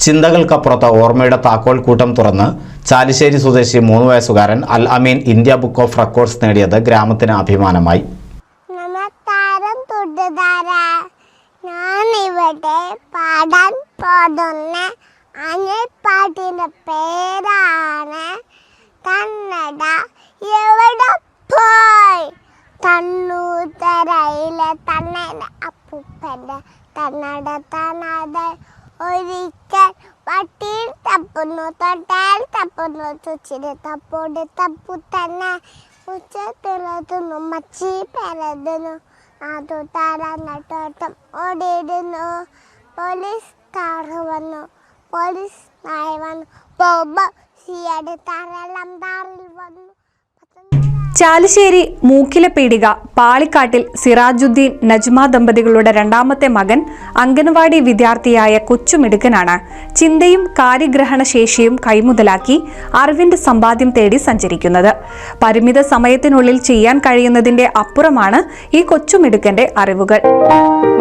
ചിന്തകൾക്കപ്പുറത്ത് ഓർമ്മയുടെ താക്കോൽ കൂട്ടം തുറന്ന് ചാലിശ്ശേരി സ്വദേശി 3 വയസ്സുകാരൻ അൽ അമീൻ ഇന്ത്യ ബുക്ക് ഓഫ് റെക്കോർഡ്സ് നേടിയത് ഗ്രാമത്തിന് അഭിമാനമായി. ഞാനിവിടെ പാടാൻ പോകുന്ന പാട്ടിന്റെ പേരാണ് കന്നഡ. എവിടെ പോയി തണ്ണൂത്തരയിലെ തണ്ണേന്റെ അപ്പൂപ്പന്റെ കന്നഡ തണത ഒരിക്കൽ പട്ടിയിൽ തപ്പുന്നു, തൊട്ടാൽ തപ്പുന്നു, തുച്ചിരി തപ്പോട് തപ്പു തന്നെ ഉച്ചത്തിലെത്തുന്നു, മച്ചി പെരതുന്നു, അത് തറന്നിട്ടോട്ടം ഓടിയിടുന്നു. പോലീസ് കാറ് വന്നു, പോലീസ് നായ വന്നു, പോകുമ്പോൾ സിയുടെ തറെല്ലാം താറിൽ വന്നു. ചാലിശ്ശേരി മൂക്കിലപീടിക പാളിക്കാട്ടിൽ സിറാജുദ്ദീൻ നജ്മ ദമ്പതികളുടെ രണ്ടാമത്തെ മകൻ അംഗൻവാടി വിദ്യാർത്ഥിയായ കൊച്ചുമിടുക്കനാണ് ചിന്തയും കാര്യഗ്രഹണശേഷിയും കൈമുതലാക്കി അറിവിന്റെ സമ്പാദ്യം തേടി സഞ്ചരിക്കുന്നത്. പരിമിത സമയത്തിനുള്ളിൽ ചെയ്യാൻ കഴിയുന്നതിന്റെ അപ്പുറമാണ് ഈ കൊച്ചുമിടുക്കന്റെ അറിവുകൾ.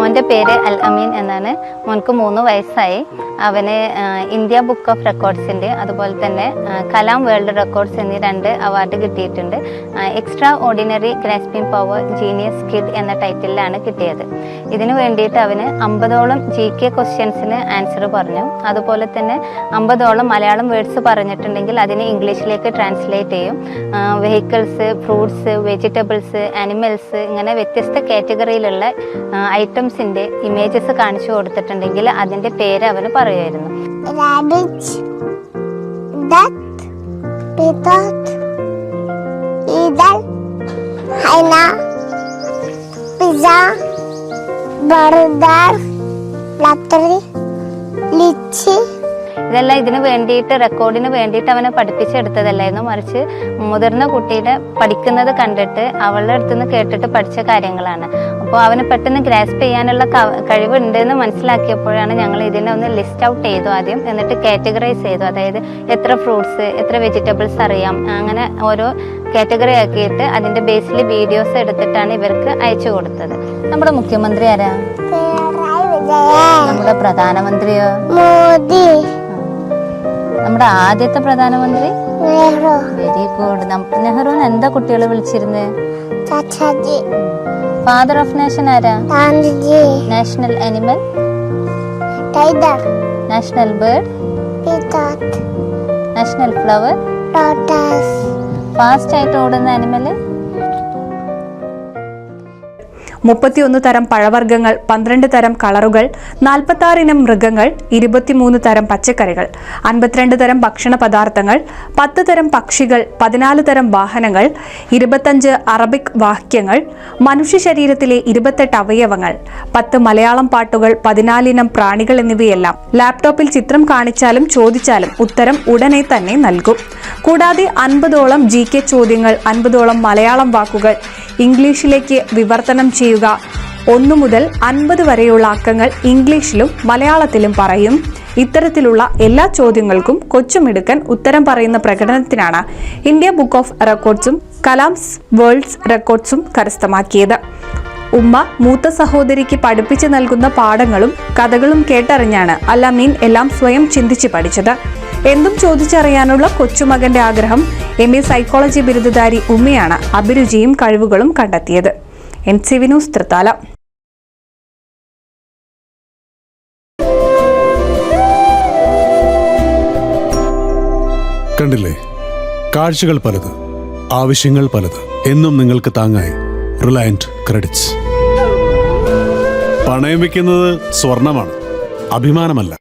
മോന്റെ പേര് അൽ അമീൻ എന്നാണ്. മോൻക്ക് 3 വയസ്സായി. അവന് ഇന്ത്യ ബുക്ക് ഓഫ് റെക്കോർഡ്സിന്റെ അതുപോലെ തന്നെ കലാം വേൾഡ് റെക്കോർഡ്സ് എന്നീ 2 അവാർഡ് കിട്ടിയിട്ടുണ്ട്. Extra ordinary grasping power genius kid എന്ന ടൈറ്റിലാണ് കിട്ടിയത്. ഇതിനു വേണ്ടിയിട്ട് അവന് 50ഓളം GK ക്വസ്റ്റ്യൻസിന് ആൻസർ പറഞ്ഞു. അതുപോലെ തന്നെ 50ഓളം മലയാളം വേർഡ്സ് പറഞ്ഞിട്ടുണ്ടെങ്കിൽ അതിനെ ഇംഗ്ലീഷിലേക്ക് ട്രാൻസ്ലേറ്റ് ചെയ്യും. വെഹിക്കിൾസ്, ഫ്രൂട്ട്സ്, വെജിറ്റബിൾസ്, ആനിമൽസ് ഇങ്ങനെ വ്യത്യസ്ത കാറ്റഗറിയിലുള്ള ഐറ്റംസിന്റെ ഇമേജസ് കാണിച്ചു കൊടുത്തിട്ടുണ്ടെങ്കിൽ അതിന്റെ പേര് അവന് പറയുമായിരുന്നു. പിസ്സ, ബർഗർ, ലത്തറി, ലിച്ചി ഇതെല്ലാം ഇതിന് വേണ്ടിയിട്ട് റെക്കോർഡിന് വേണ്ടിയിട്ട് അവനെ പഠിപ്പിച്ചെടുത്തതല്ലായിരുന്നു, മറിച്ച് മുതിർന്ന കുട്ടിയുടെ പഠിക്കുന്നത് കണ്ടിട്ട് അവളുടെ അടുത്തുനിന്ന് കേട്ടിട്ട് പഠിച്ച കാര്യങ്ങളാണ്. അപ്പോൾ അവന് പെട്ടെന്ന് ഗ്രാസ്പ് ചെയ്യാനുള്ള കഴിവുണ്ടെന്ന് മനസ്സിലാക്കിയപ്പോഴാണ് ഞങ്ങൾ ഇതിനെ ഒന്ന് ലിസ്റ്റ് ഔട്ട് ചെയ്തു ആദ്യം, എന്നിട്ട് കാറ്റഗറൈസ് ചെയ്തു. അതായത് എത്ര ഫ്രൂട്ട്സ്, എത്ര വെജിറ്റബിൾസ് അറിയാം, അങ്ങനെ ഓരോ കാറ്റഗറി ആക്കിയിട്ട് അതിന്റെ ബേസിൽ വീഡിയോസ് എടുത്തിട്ടാണ് ഇവർക്ക് അയച്ചു കൊടുത്തത്. നമ്മുടെ മുഖ്യമന്ത്രി ആരാ? നമ്മുടെ പ്രധാനമന്ത്രിയോ? മോദി. നമ്മുടെ ആദ്യത്തെ പ്രധാനമന്ത്രി നെഹ്റു. Very good. നെഹ്റുവിന് എന്താ കുട്ടികളെ വിളിച്ചിരുന്നേ? ചാച്ചാജി. ഫാദർ ഓഫ് നേഷൻ ആരാ? Gandhiji. National animal? Tiger. National bird? Peacock. National flower? Lotus. Fast ആയിട്ട് ഓടുന്ന അനിമല്? 31 തരം പഴവർഗ്ഗങ്ങൾ, 12 തരം കളറുകൾ, 46 ഇനം മൃഗങ്ങൾ, 23 തരം പച്ചക്കറികൾ, 52 തരം ഭക്ഷണ പദാർത്ഥങ്ങൾ, 10 തരം പക്ഷികൾ, 14 തരം വാഹനങ്ങൾ, 25 അറബിക് വാക്യങ്ങൾ, മനുഷ്യ ശരീരത്തിലെ 28 അവയവങ്ങൾ, 10 മലയാളം പാട്ടുകൾ, 14 ഇനം പ്രാണികൾ എന്നിവയെല്ലാം ലാപ്ടോപ്പിൽ ചിത്രം കാണിച്ചാലും ചോദിച്ചാലും ഉത്തരം ഉടനെ തന്നെ നൽകും. കൂടാതെ 50ഓളം GK ചോദ്യങ്ങൾ, 50ഓളം മലയാളം വാക്കുകൾ ഇംഗ്ലീഷിലേക്ക് വിവർത്തനം ചെയ്യുക, 1 മുതൽ 50 വരെയുള്ള അക്കങ്ങൾ ഇംഗ്ലീഷിലും മലയാളത്തിലും പറയും. ഇത്തരത്തിലുള്ള എല്ലാ ചോദ്യങ്ങൾക്കും കൊച്ചുമിടുക്കൻ ഉത്തരം പറയുന്ന പ്രകടനത്തിനാണ് ഇന്ത്യ ബുക്ക് ഓഫ് റെക്കോർഡ്സും കലാംസ് വേൾഡ്സ് റെക്കോർഡ്സും കരസ്ഥമാക്കിയത്. ഉമ്മ മൂത്ത സഹോദരിക്ക് പഠിപ്പിച്ചു നൽകുന്ന പാഠങ്ങളും കഥകളും കേട്ടറിഞ്ഞാണ് അൽ അമീൻ എല്ലാം സ്വയം ചിന്തിച്ച് പഠിച്ചത്. എന്തും ചോദിച്ചറിയാനുള്ള കൊച്ചുമകന്റെ ആഗ്രഹം MA സൈക്കോളജി ബിരുദധാരി ഉമ്മയാണ് അഭിരുചിയും കഴിവുകളും കണ്ടെത്തിയത്. NCV news Thrithala. കണ്ടില്ലേ, കാഴ്ചകൾ പലത്, ആവശ്യങ്ങൾ പലത്, എന്നും നിങ്ങൾക്ക് താങ്ങായി റിലയന്റ് ക്രെഡിറ്റ്സ്. പണയം വെക്കുന്നത് സ്വർണമാണ്, അഭിമാനമല്ല.